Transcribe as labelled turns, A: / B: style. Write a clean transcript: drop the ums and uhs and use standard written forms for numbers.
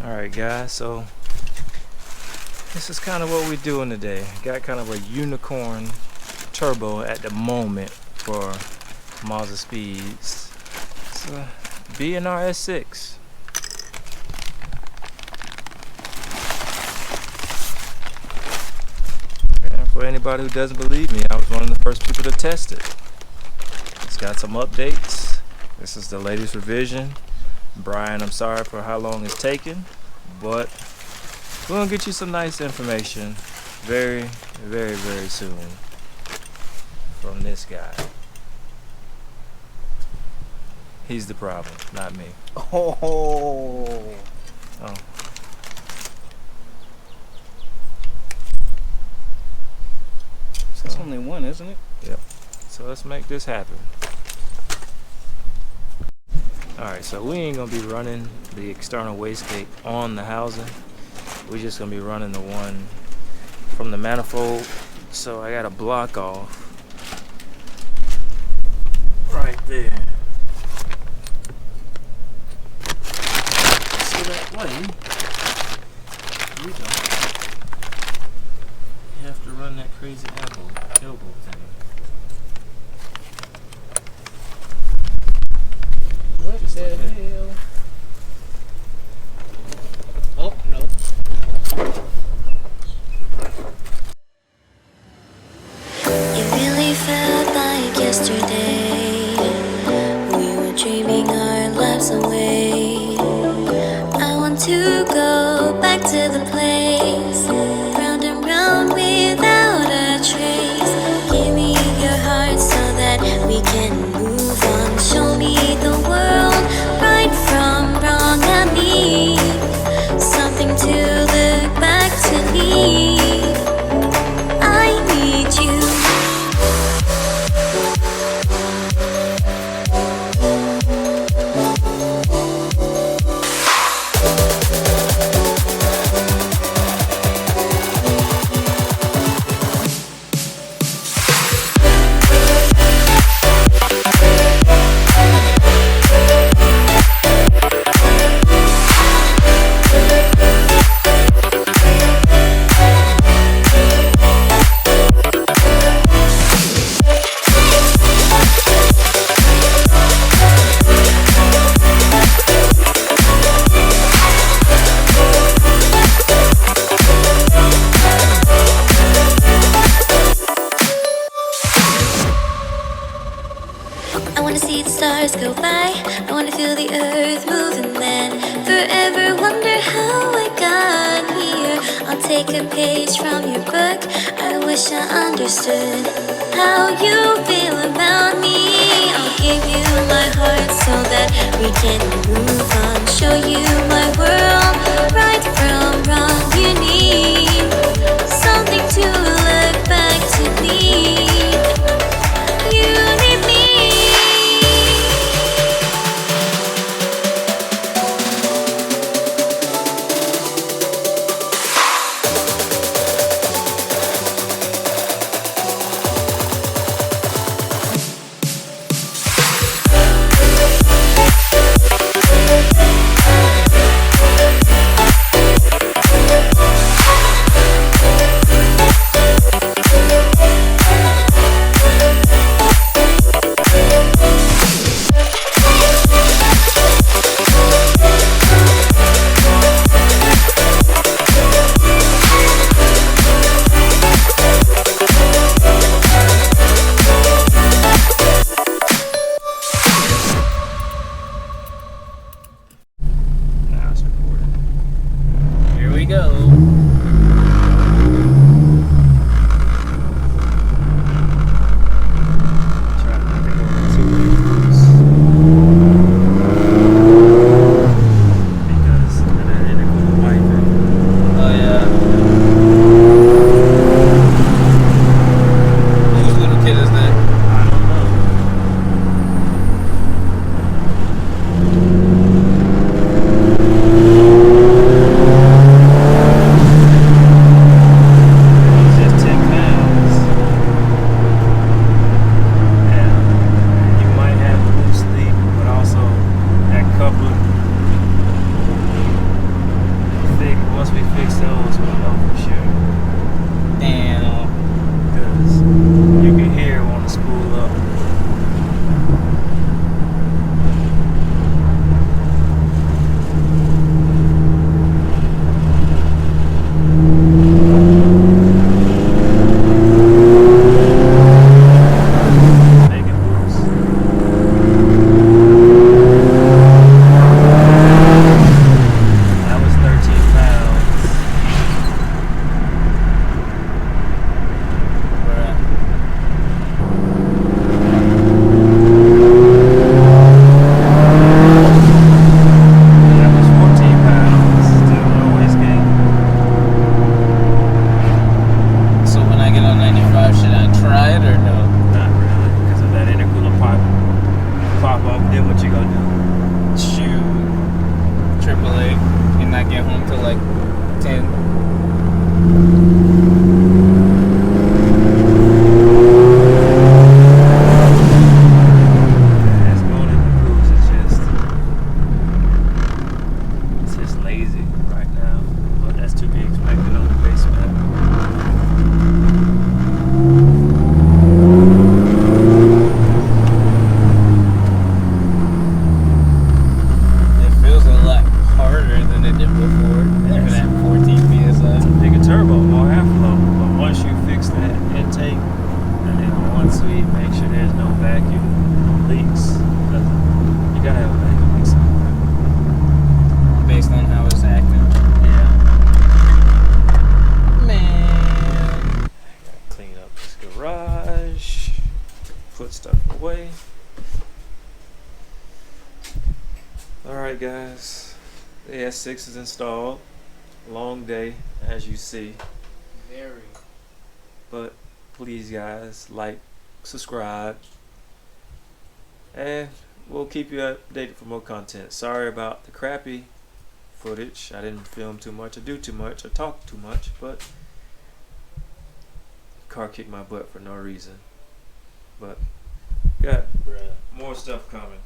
A: Alright guys, so this is kind of what we're doing today. Got kind of a unicorn turbo at the moment for Mazdaspeed's. It's a Bnr S6. And for anybody who doesn't believe me, I was one of the first people to test it. It's got some updates. This is the latest revision. Brian, I'm sorry for how long it's taken, but we're gonna get you some nice information very, very, very soon from this guy. He's the problem, not me. Oh.
B: That's only one, isn't it?
A: Yep. So let's make this happen. Alright, so we ain't gonna be running the external wastegate on the housing. We're just gonna be running the one from the manifold. So I got a block off right there. So that way we don't have to run that crazy elbow thing.
B: What the hell? Oh, no.
C: It really felt like yesterday. We were dreaming our lives away. I want to go back to the place, round and round without a trace. Give me your heart so that we can move on. Show me the world, right from wrong. I need something to look back to me. I need you. I wanna see the stars go by. I wanna feel the earth move and then forever wonder how I got here. I'll take a page from your book. I wish I understood how you feel about me. I'll give you my heart so that we can move on. Show you my world, right from wrong. You need something to look back to me. You need me.
B: like 10.
A: It's going in the cruise. It's just lazy right now. But that's to be expected on the base map.
B: It feels a lot harder than it did before. Even at 14 PSI.
A: Bigger turbo, more airflow. But once you fix that intake, and then once we make sure there's no vacuum leaks, because you gotta have a vacuum leak somewhere.
B: Based on how it's acting.
A: Yeah.
B: Man.
A: Gotta clean up this garage, put stuff away. Alright guys, the S6 is installed. Long day, as you see.
B: Very.
A: But please guys, like, subscribe, and we'll keep you updated for more content. Sorry about the crappy footage. I didn't film too much or do too much or talk too much, but car kicked my butt for no reason. But got more stuff coming.